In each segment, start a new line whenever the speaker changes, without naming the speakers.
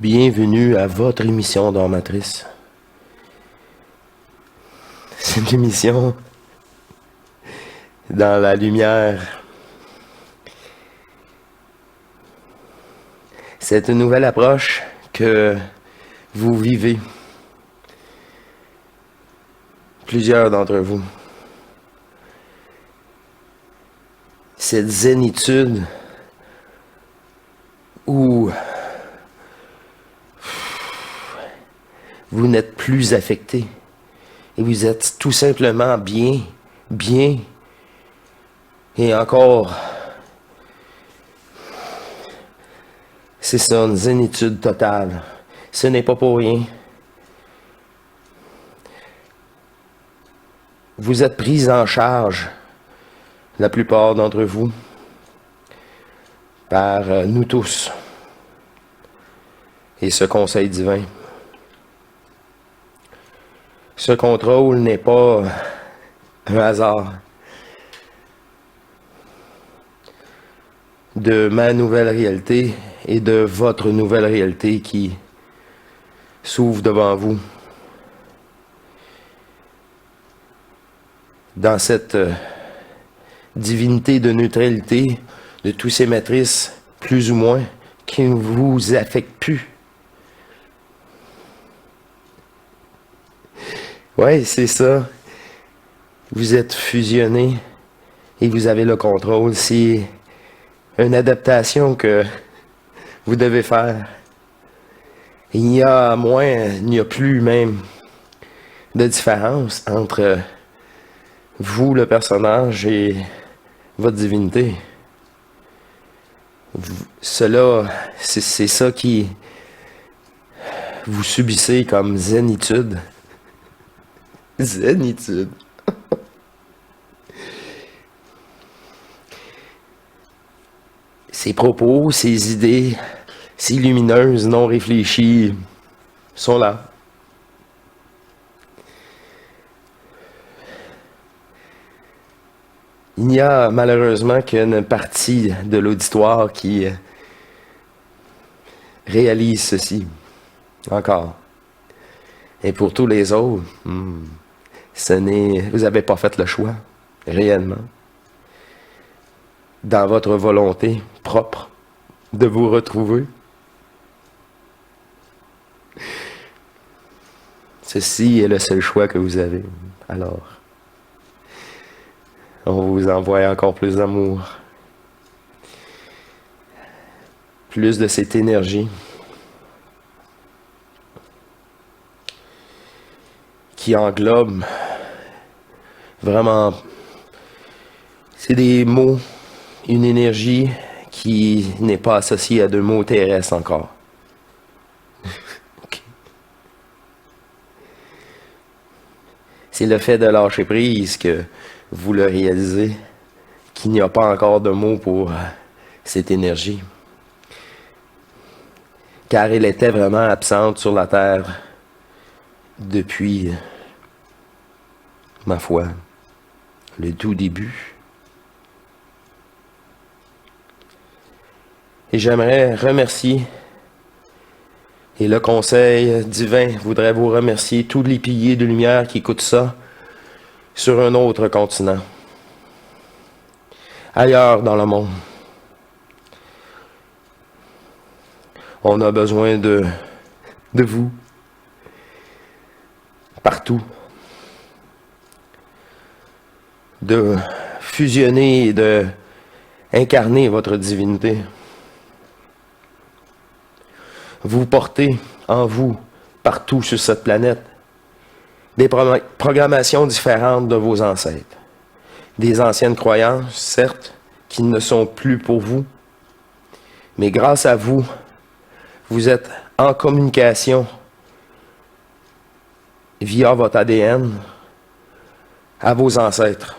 Bienvenue à votre émission Dormatrice. C'est une émission dans la lumière. C'est une nouvelle approche que vous vivez. Plusieurs d'entre vous. Cette zénitude où vous n'êtes plus affecté et vous êtes tout simplement bien, et encore, c'est ça, une zénitude totale. Ce n'est pas pour rien. Vous êtes pris en charge, la plupart d'entre vous, par nous tous et ce conseil divin. Ce contrôle n'est pas un hasard. De ma nouvelle réalité et de votre nouvelle réalité qui s'ouvre devant vous. Dans cette divinité de neutralité de tous ces matrices, plus ou moins, qui ne vous affectent plus. Ouais, c'est ça. Vous êtes fusionnés et vous avez le contrôle. C'est une adaptation que vous devez faire. Il n'y a plus même de différence entre vous, le personnage, et votre divinité. Cela, c'est ça qui vous subissez comme zénitude. Zénitude. Ces propos, ces idées, si lumineuses, non réfléchies, sont là. Il n'y a malheureusement qu'une partie de l'auditoire qui réalise ceci. Encore. Et pour tous les autres, vous n'avez pas fait le choix, réellement, dans votre volonté propre de vous retrouver. Ceci est le seul choix que vous avez. Alors, on vous envoie encore plus d'amour, plus de cette énergie qui englobe vraiment, c'est des mots, une énergie qui n'est pas associée à de mots terrestres encore. Okay. C'est le fait de lâcher prise que vous le réalisez, qu'il n'y a pas encore de mots pour cette énergie. Car elle était vraiment absente sur la Terre depuis, ma foi, le tout début. Et j'aimerais remercier, et le conseil divin voudrait vous remercier, tous les piliers de lumière qui écoutent ça sur un autre continent, ailleurs dans le monde. On a besoin de vous, partout, de fusionner et de incarner votre divinité. Vous portez en vous, partout sur cette planète, des programmations différentes de vos ancêtres. Des anciennes croyances, certes, qui ne sont plus pour vous, mais grâce à vous, vous êtes en communication via votre ADN à vos ancêtres.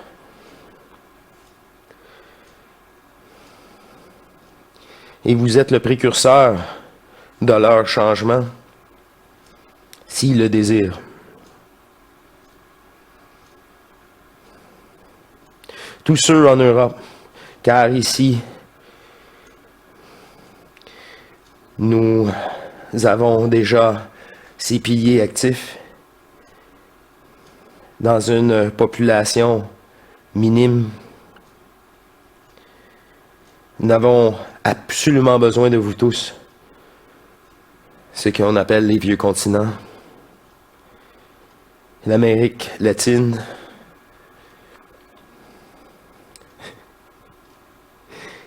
Et vous êtes le précurseur de leur changement, s'ils le désirent. Tous ceux en Europe, car ici, nous avons déjà ces piliers actifs dans une population minime. Nous avons absolument besoin de vous tous, ce qu'on appelle les vieux continents, l'Amérique latine,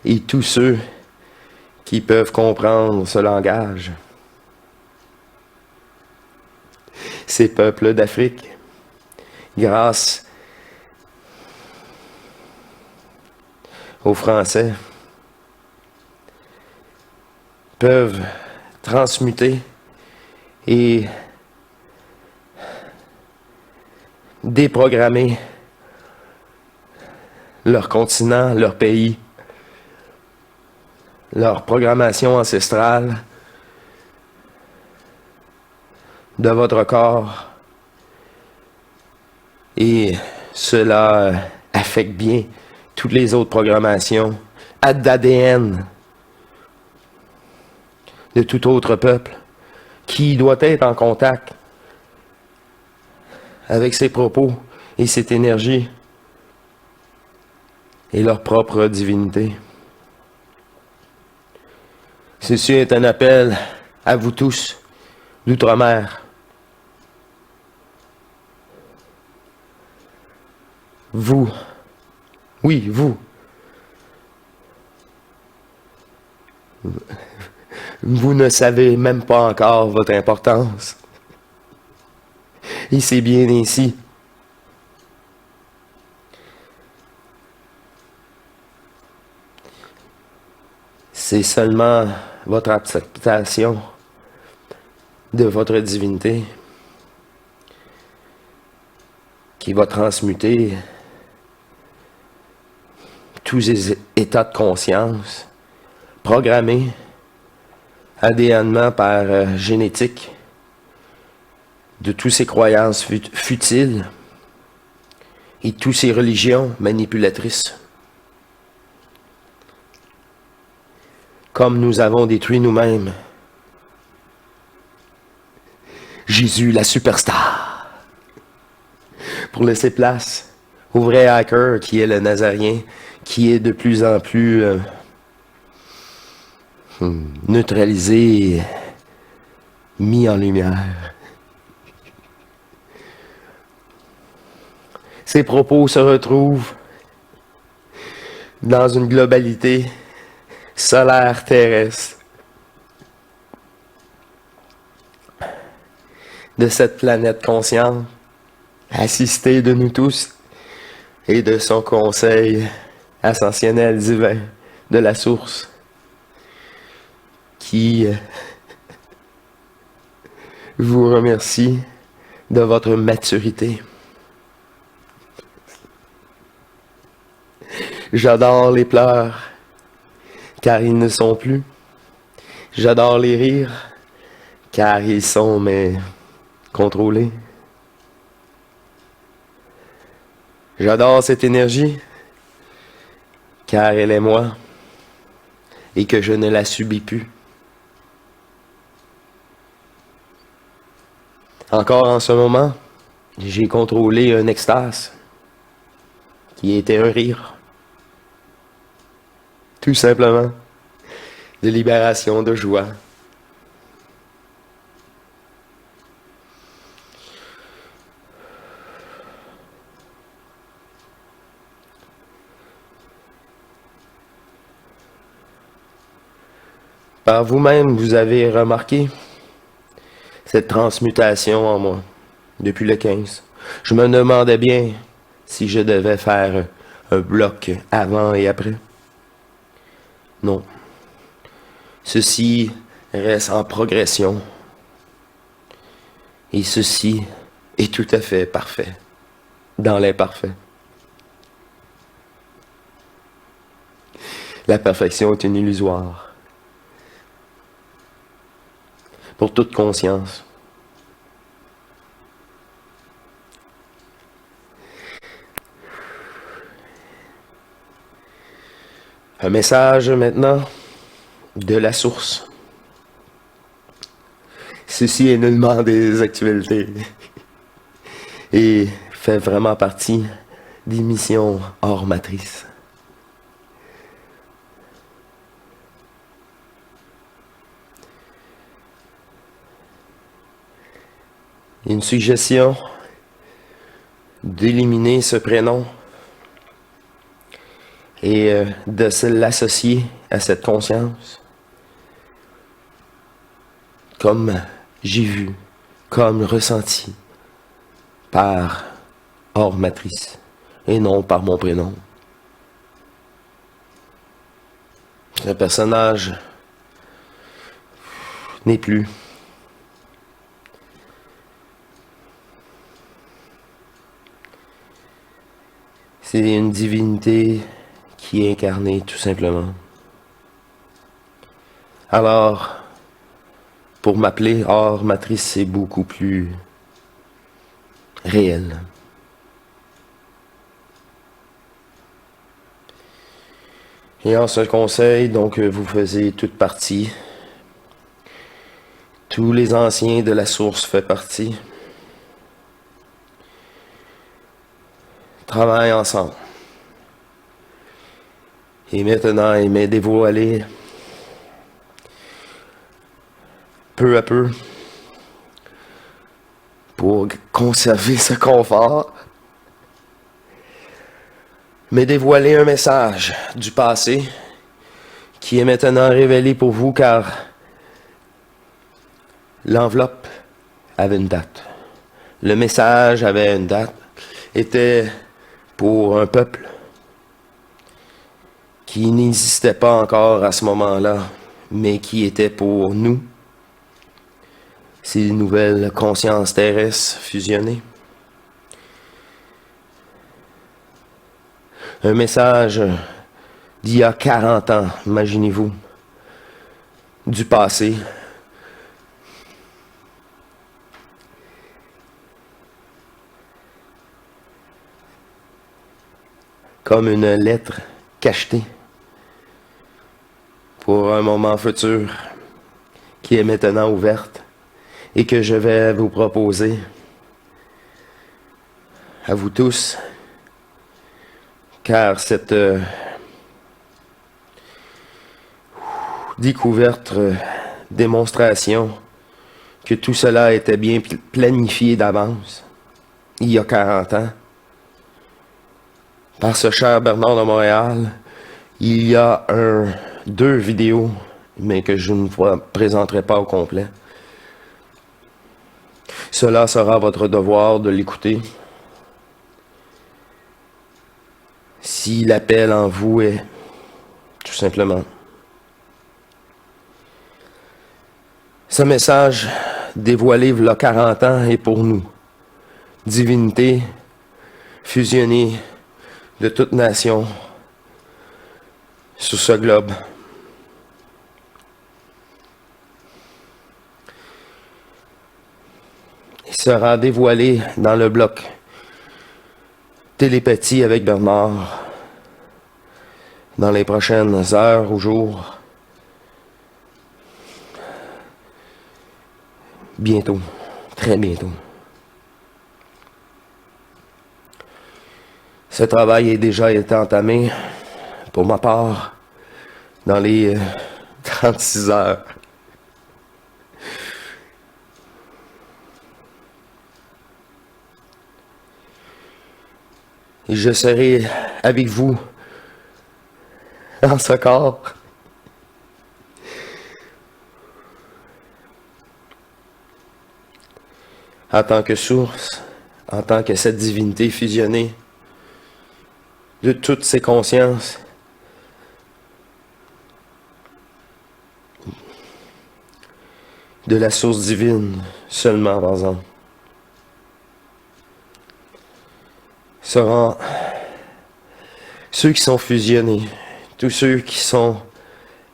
et tous ceux qui peuvent comprendre ce langage. Ces peuples d'Afrique, grâce aux Français, peuvent transmuter et déprogrammer leur continent, leur pays, leur programmation ancestrale de votre corps. Et cela affecte bien toutes les autres programmations d'ADN de tout autre peuple qui doit être en contact avec ses propos et cette énergie et leur propre divinité. Ceci est un appel à vous tous d'outre-mer. Vous, oui, vous. Vous ne savez même pas encore votre importance. Et c'est bien ainsi. C'est seulement votre acceptation de votre divinité qui va transmuter tous ces états de conscience programmés ADN-ment par génétique de toutes ces croyances futiles et toutes ces religions manipulatrices. Comme nous avons détruit nous-mêmes Jésus, la superstar, pour laisser place au vrai hacker qui est le Nazarien, qui est de plus en plus neutralisé, mis en lumière. Ces propos se retrouvent dans une globalité solaire terrestre de cette planète consciente, assistée de nous tous et de son conseil ascensionnel divin de la source qui vous remercie de votre maturité. J'adore les pleurs, car ils ne sont plus. J'adore les rires, car ils sont, mais contrôlés. J'adore cette énergie, car elle est moi, et que je ne la subis plus. Encore en ce moment, j'ai contrôlé un extase, qui était un rire. Tout simplement, de libération, de joie. Par vous-même, vous avez remarqué cette transmutation en moi depuis le 15. Je me demandais bien si je devais faire un bloc avant et après. Non. Ceci reste en progression. Et ceci est tout à fait parfait, dans l'imparfait. La perfection est une illusoire. Pour toute conscience. Un message maintenant de la source. Ceci est nullement des actualités et fait vraiment partie des missions hors matrice. Une suggestion d'éliminer ce prénom et de se l'associer à cette conscience comme j'ai vu, comme ressenti par hors matrice et non par mon prénom. Ce personnage n'est plus. C'est une divinité qui est incarnée tout simplement. Alors, pour m'appeler hors matrice, c'est beaucoup plus réel. Et en ce conseil, donc, vous faisiez toute partie. Tous les anciens de la source font partie. Travaillent ensemble. Et maintenant, il m'est dévoilé peu à peu pour conserver ce confort, mais dévoiler un message du passé qui est maintenant révélé pour vous car l'enveloppe avait une date. Le message avait une date, était pour un peuple qui n'existait pas encore à ce moment-là, mais qui était pour nous, ces nouvelles consciences terrestres fusionnées. Un message d'il y a 40 ans, imaginez-vous, du passé. Comme une lettre cachetée pour un moment futur qui est maintenant ouverte et que je vais vous proposer à vous tous, car cette découverte, démonstration que tout cela était bien planifié d'avance, il y a 40 ans, par ce cher Bernard de Montréal, il y a deux vidéos, mais que je ne vous présenterai pas au complet. Cela sera votre devoir de l'écouter. Si l'appel en vous est tout simplement. Ce message dévoilé il y a 40 ans est pour nous. Divinité fusionnée de toute nation sur ce globe. Il sera dévoilé dans le bloc télépathie avec Bernard dans les prochaines heures ou jours. Bientôt, très bientôt. Ce travail a déjà été entamé, pour ma part, dans les 36 heures. Et je serai avec vous en ce corps. En tant que source, en tant que cette divinité fusionnée de toutes ces consciences, de la source divine seulement, par exemple, seront ceux qui sont fusionnés, tous ceux qui sont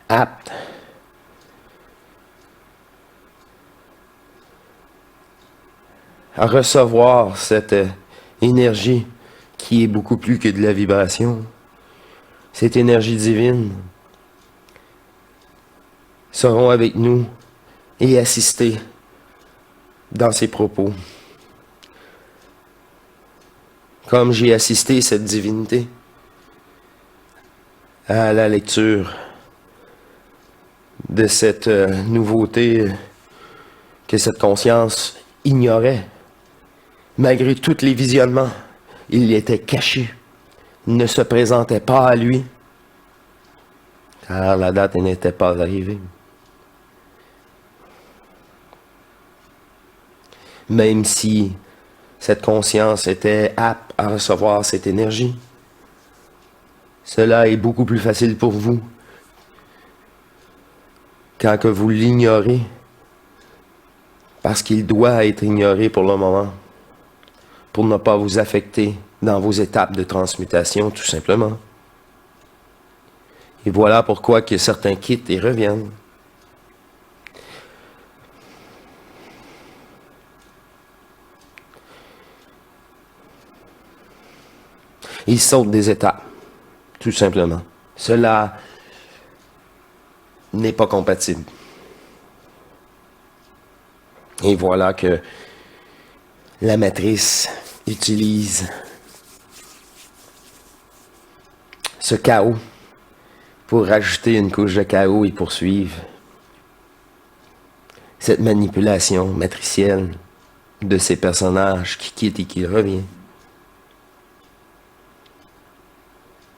aptes à recevoir cette énergie qui est beaucoup plus que de la vibration. Cette énergie divine seront avec nous et assister dans ses propos. Comme j'ai assisté cette divinité à la lecture de cette nouveauté que cette conscience ignorait, malgré tous les visionnements, il était caché, il ne se présentait pas à lui, car la date n'était pas arrivée. Même si cette conscience était apte à recevoir cette énergie, cela est beaucoup plus facile pour vous quand que vous l'ignorez, parce qu'il doit être ignoré pour le moment, pour ne pas vous affecter dans vos étapes de transmutation, tout simplement. Et voilà pourquoi que certains quittent et reviennent. Ils sautent des étapes, tout simplement. Cela n'est pas compatible. Et voilà que la matrice utilise ce chaos pour rajouter une couche de chaos et poursuivre cette manipulation matricielle de ces personnages qui quittent et qui reviennent.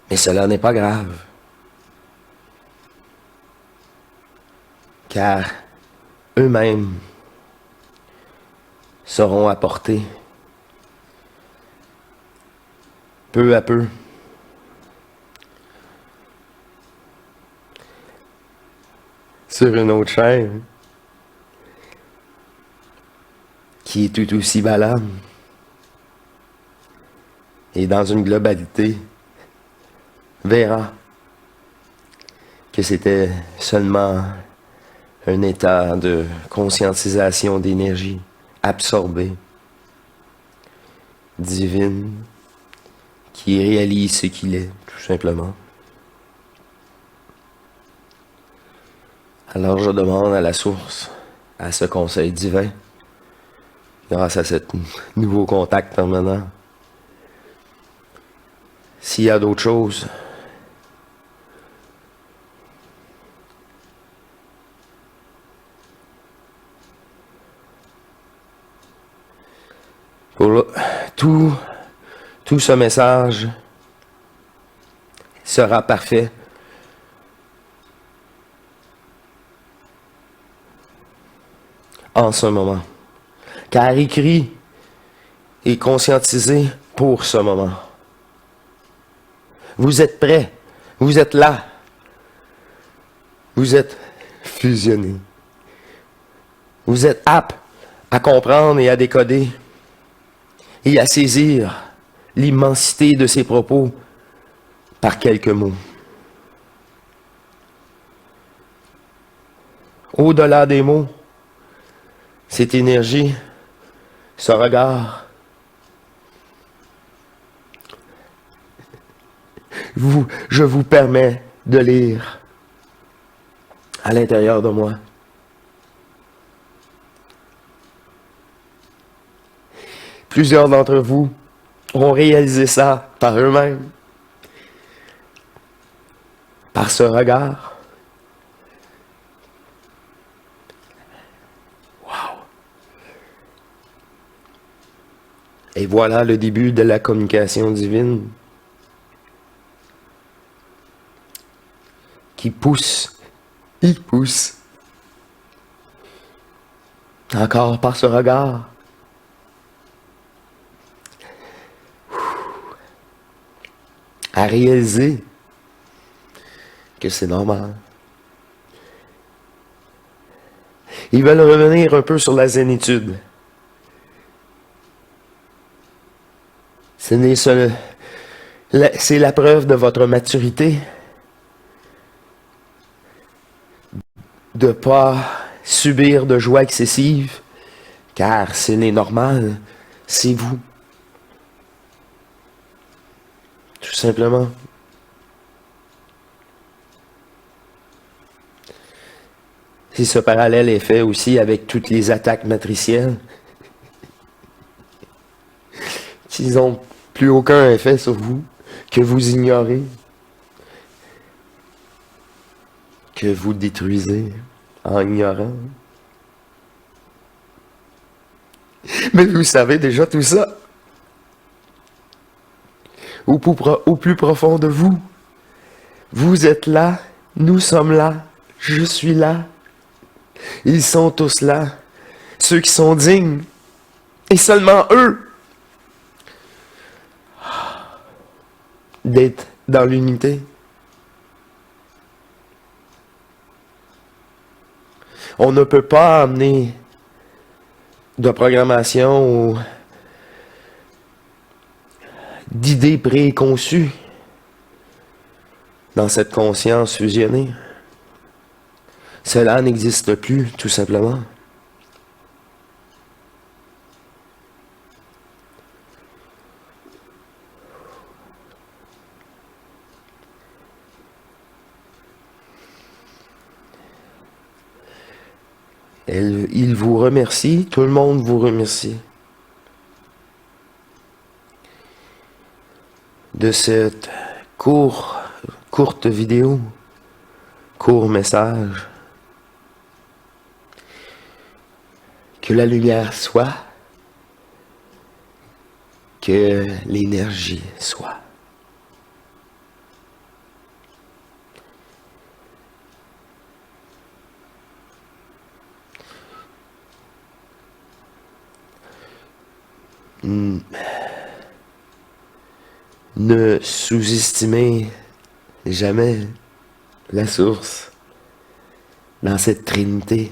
Mais cela n'est pas grave, car eux-mêmes seront apportés peu à peu sur une autre chaîne qui est tout aussi valable et dans une globalité verra que c'était seulement un état de conscientisation d'énergie absorbée, divine, qui réalise ce qu'il est, tout simplement. Alors je demande à la source, à ce conseil divin, grâce à ce nouveau contact permanent, s'il y a d'autres choses, pour tout ce message sera parfait en ce moment. Car écrit et conscientisé pour ce moment. Vous êtes prêts, vous êtes là, vous êtes fusionnés. Vous êtes aptes à comprendre et à décoder et à saisir l'immensité de ses propos par quelques mots. Au-delà des mots, cette énergie, ce regard, je vous permets de lire à l'intérieur de moi. Plusieurs d'entre vous ont réalisé ça par eux-mêmes, par ce regard. Wow! Et voilà le début de la communication divine qui pousse, il pousse, encore par ce regard. À réaliser que c'est normal. Ils veulent revenir un peu sur la zénitude. C'est la preuve de votre maturité de ne pas subir de joie excessive, car ce n'est normal, c'est vous. Tout simplement. Si ce parallèle est fait aussi avec toutes les attaques matricielles qu'ils n'ont plus aucun effet sur vous, que vous ignorez, que vous détruisez en ignorant. Mais vous savez déjà tout ça. Au plus profond de vous. Vous êtes là, nous sommes là, je suis là. Ils sont tous là. Ceux qui sont dignes. Et seulement eux. D'être dans l'unité. On ne peut pas amener de programmation ou d'idées préconçues dans cette conscience fusionnée. Cela n'existe plus, tout simplement. Il vous remercie, tout le monde vous remercie de cette courte vidéo, court message. Que la lumière soit, que l'énergie soit. Ne sous-estimez jamais la source dans cette trinité.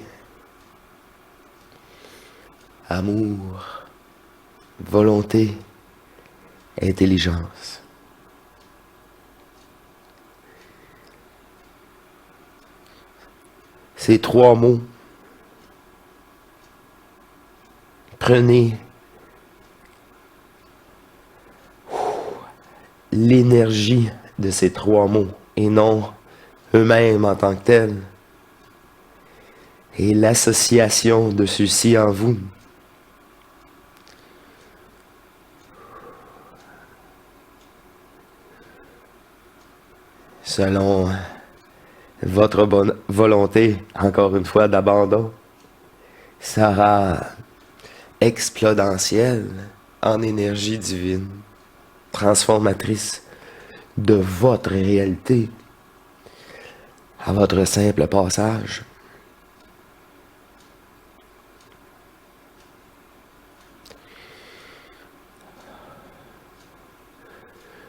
Amour, volonté, intelligence. Ces trois mots, prenez l'énergie de ces trois mots et non eux-mêmes en tant que tels. Et l'association de ceux-ci en vous. Selon votre bonne volonté, encore une fois, d'abandon, sera exponentielle en énergie divine, transformatrice de votre réalité à votre simple passage.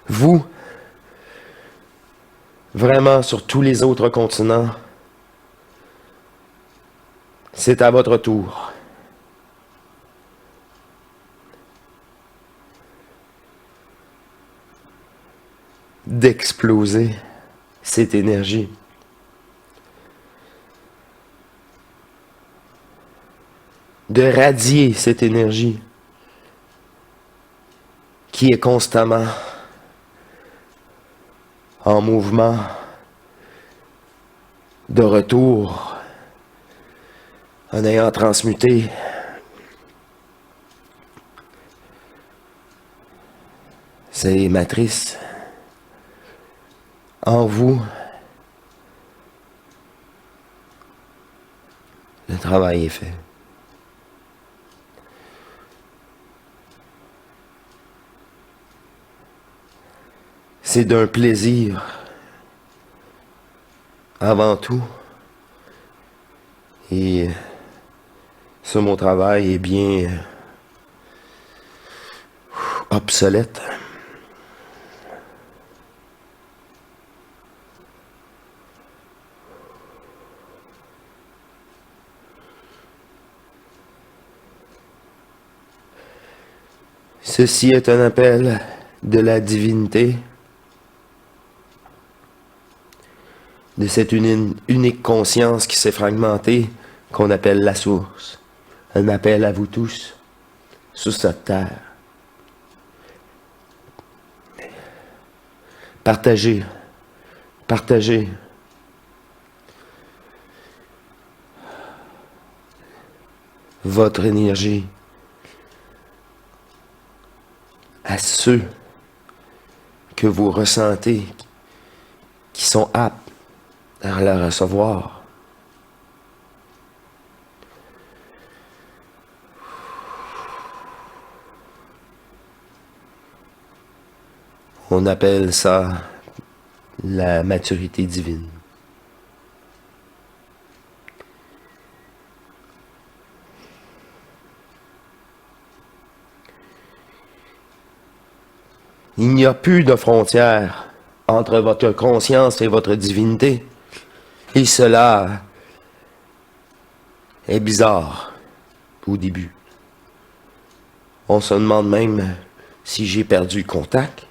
Vous, vraiment sur tous les autres continents, c'est à votre tour. D'exploser cette énergie. De radier cette énergie qui est constamment en mouvement, de retour, en ayant transmuté ces matrices en vous. Le travail est fait. C'est d'un plaisir avant tout. Et ce mon travail est bien obsolète. Ceci est un appel de la divinité, de cette unique conscience qui s'est fragmentée, qu'on appelle la source. Un appel à vous tous, sur cette terre. Partagez, partagez. Votre énergie à ceux que vous ressentez qui sont aptes à la recevoir. On appelle ça la maturité divine. Il n'y a plus de frontières entre votre conscience et votre divinité. Et cela est bizarre au début. On se demande même si j'ai perdu contact.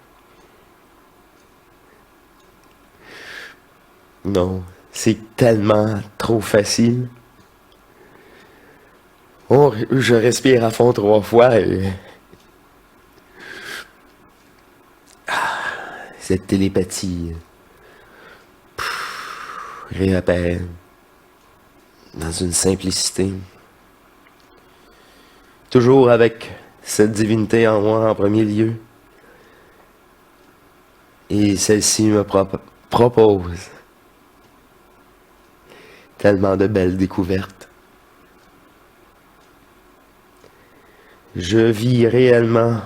Non, c'est tellement trop facile. Je respire à fond 3 fois et... cette télépathie réapparaît dans une simplicité. Toujours avec cette divinité en moi en premier lieu. Et celle-ci me propose tellement de belles découvertes. Je vis réellement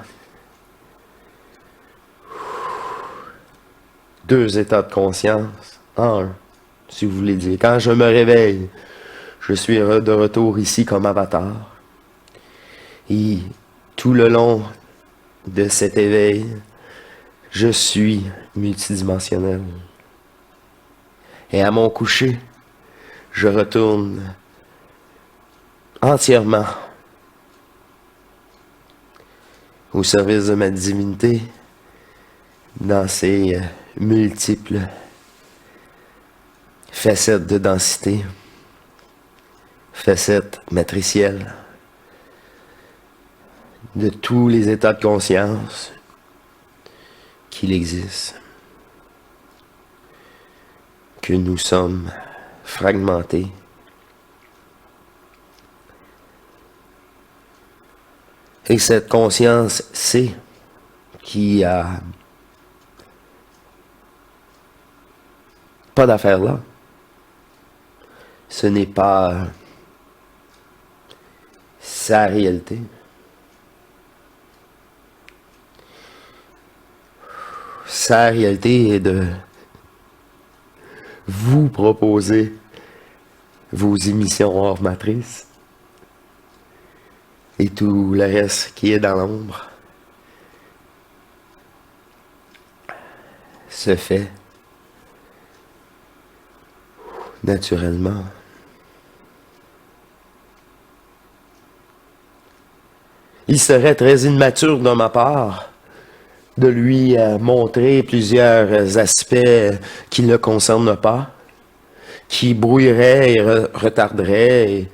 2 états de conscience en un, si vous voulez dire. Quand je me réveille, je suis de retour ici comme avatar. Et tout le long de cet éveil, je suis multidimensionnel. Et à mon coucher, je retourne entièrement au service de ma divinité dans ses multiples facettes de densité, facettes matricielles, de tous les états de conscience qu'il existe, que nous sommes fragmentés. Et cette conscience sait qu'il n'y a pas d'affaire là. Ce n'est pas sa réalité. Sa réalité est de vous proposer vos émissions hors matrice et tout le reste qui est dans l'ombre se fait naturellement. Il serait très immature de ma part de lui montrer plusieurs aspects qui ne le concernent pas, qui brouilleraient et retarderaient et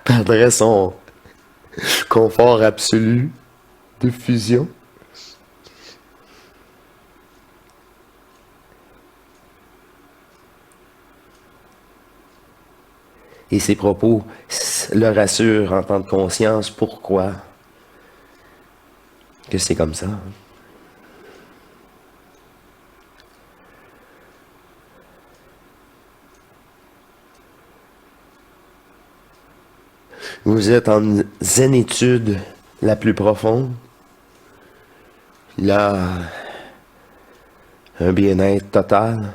perdrait son confort absolu de fusion. Et ses propos le rassurent en tant que conscience. Pourquoi? Que c'est comme ça. Vous êtes en zénitude la plus profonde. Il y a un bien-être total.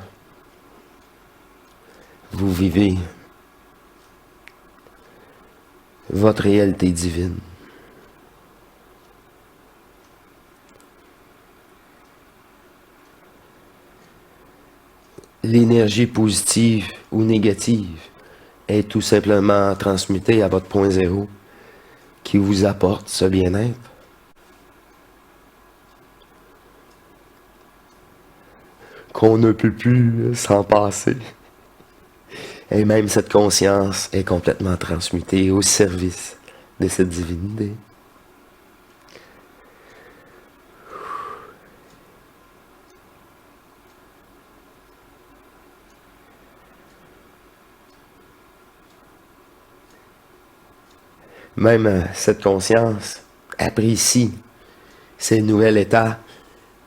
Vous vivez votre réalité divine. L'énergie positive ou négative est tout simplement transmutée à votre point zéro qui vous apporte ce bien-être. Qu'on ne peut plus s'en passer. Et même cette conscience est complètement transmutée au service de cette divinité. Même cette conscience apprécie ces nouvel état,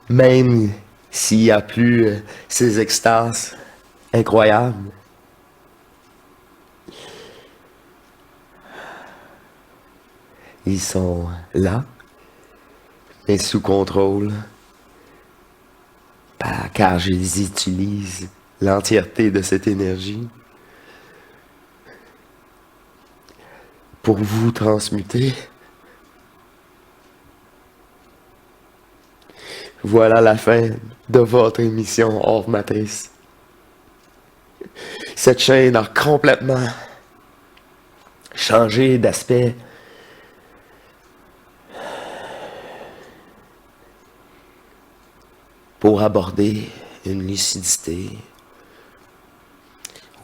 même s'il n'y a plus ces extases incroyables. Ils sont là, mais sous contrôle, car je les utilise l'entièreté de cette énergie pour vous transmuter. Voilà la fin de votre émission hors matrice. Cette chaîne a complètement changé d'aspect. Pour aborder une lucidité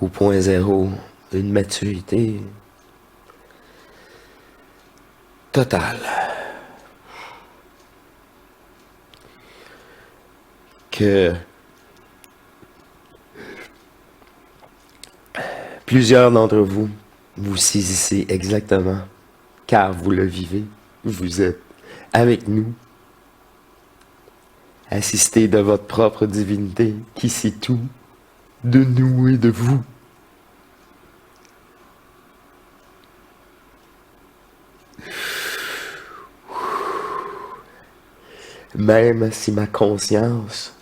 au point zéro, une maturité totale. Que plusieurs d'entre vous, vous saisissez exactement, car vous le vivez, vous êtes avec nous, assisté de votre propre divinité qui sait tout de nous et de vous. Même si ma conscience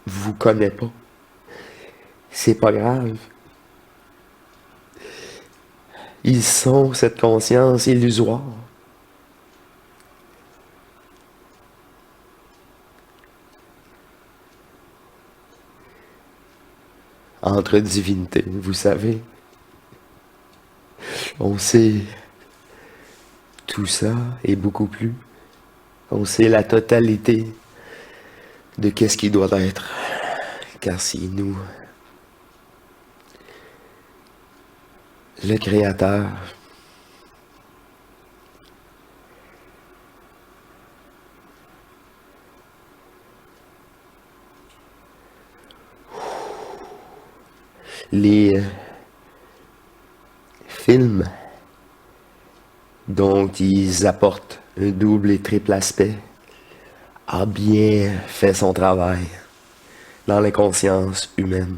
vous connaît pas, c'est pas grave. Ils sont cette conscience illusoire. Entre divinités, vous savez. On sait tout ça et beaucoup plus. On sait la totalité de qu'est-ce qui doit être. Car c'est nous, le Créateur, les films dont ils apportent un double et triple aspect a bien fait son travail dans les consciences humaines.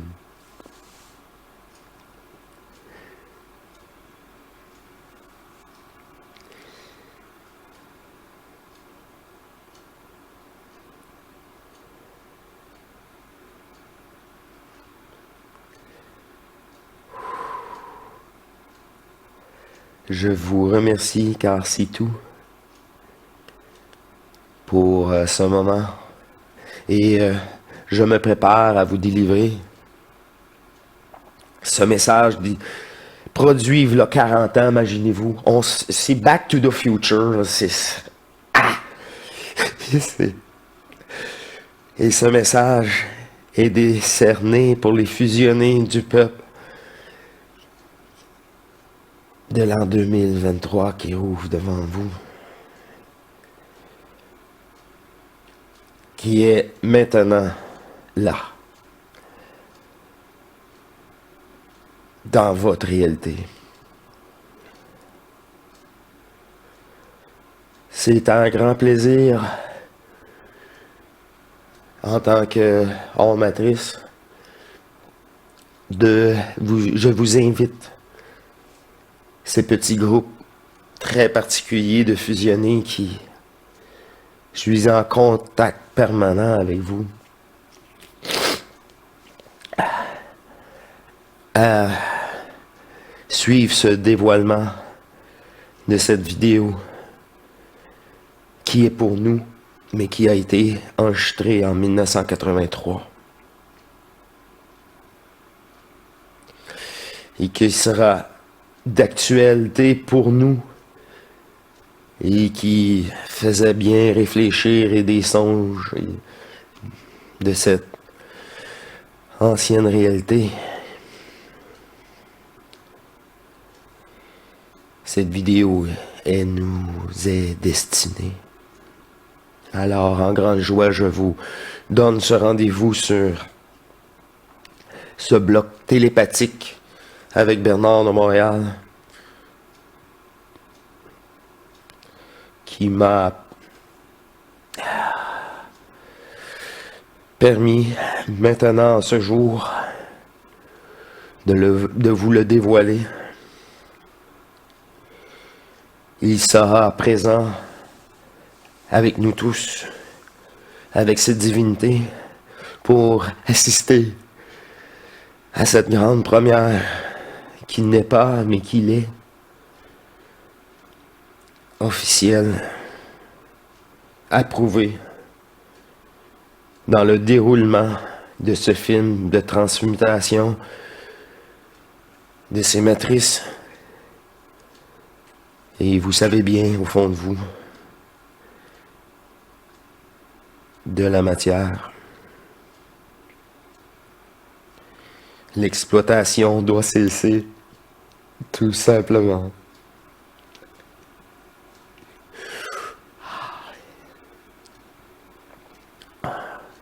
Je vous remercie car c'est tout pour ce moment et je me prépare à vous délivrer ce message produit il y a 40 ans, imaginez-vous. C'est Back to the Future. Et ce message est décerné pour les fusionnés du peuple de l'an 2023 qui ouvre devant vous, qui est maintenant là, dans votre réalité. C'est un grand plaisir, en tant que hors matrice, je vous invite, ces petits groupes très particuliers de fusionnés qui, je suis en contact permanent avec vous, à suivre ce dévoilement de cette vidéo qui est pour nous, mais qui a été enregistrée en 1983 et qui sera d'actualité pour nous et qui faisait bien réfléchir et des songes de cette ancienne réalité. Cette vidéo, elle nous est destinée. Alors, en grande joie, je vous donne ce rendez-vous sur ce bloc télépathique avec Bernard de Montréal, qui m'a permis maintenant, ce jour, de vous le dévoiler. Il sera présent avec nous tous, avec cette divinité, pour assister à cette grande première qui n'est pas, mais qui l'est, officielle, approuvée, dans le déroulement de ce film de transmutation de ces matrices. Et vous savez bien, au fond de vous, de la matière. L'exploitation doit cesser, tout simplement.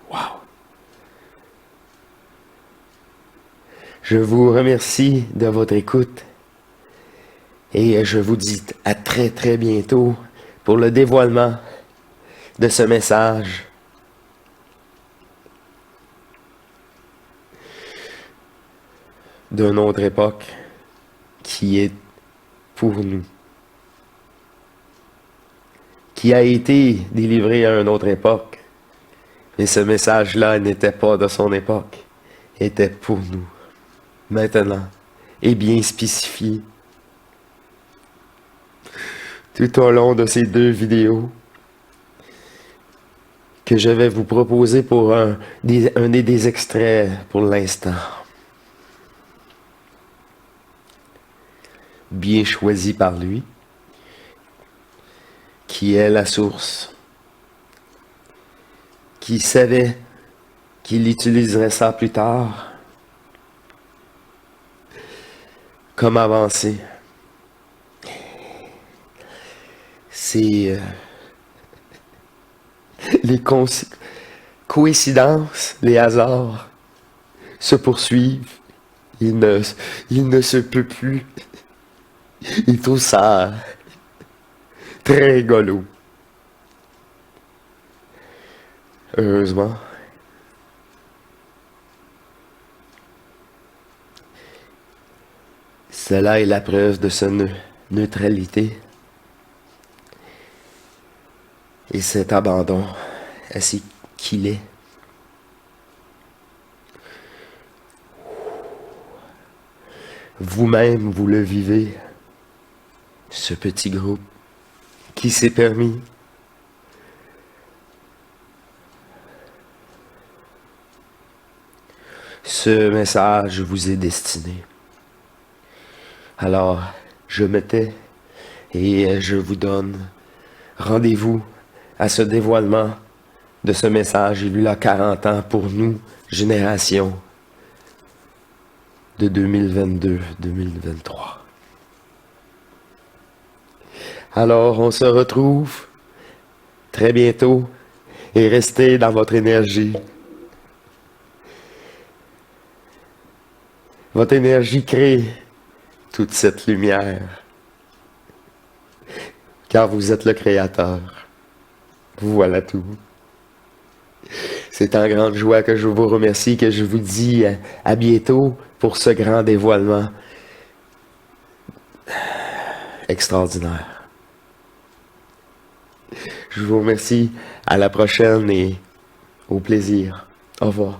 Wow. Je vous remercie de votre écoute et je vous dis à très très bientôt pour le dévoilement de ce message. D'une autre époque qui est pour nous, qui a été délivré à une autre époque, mais ce message-là n'était pas de son époque, était pour nous, maintenant, et bien spécifié. Tout au long de ces 2 vidéos que je vais vous proposer pour un des extraits pour l'instant. Bien choisi par lui, qui est la source, qui savait qu'il utiliserait ça plus tard, comme avancé. C'est les coïncidences, les hasards se poursuivent. Il ne se peut plus. Il trouve ça très rigolo. Heureusement. Cela est la preuve de sa neutralité et cet abandon à ce qu'il est. Vous-même, vous le vivez, ce petit groupe qui s'est permis ce message vous est destiné. Alors, je me tais et je vous donne rendez-vous à ce dévoilement de ce message. Il y a 40 ans pour nous, génération de 2022-2023. Alors, on se retrouve très bientôt et restez dans votre énergie. Votre énergie crée toute cette lumière, car vous êtes le créateur. Voilà tout. C'est en grande joie que je vous remercie, que je vous dis à bientôt pour ce grand dévoilement extraordinaire. Je vous remercie, à la prochaine et au plaisir. Au revoir.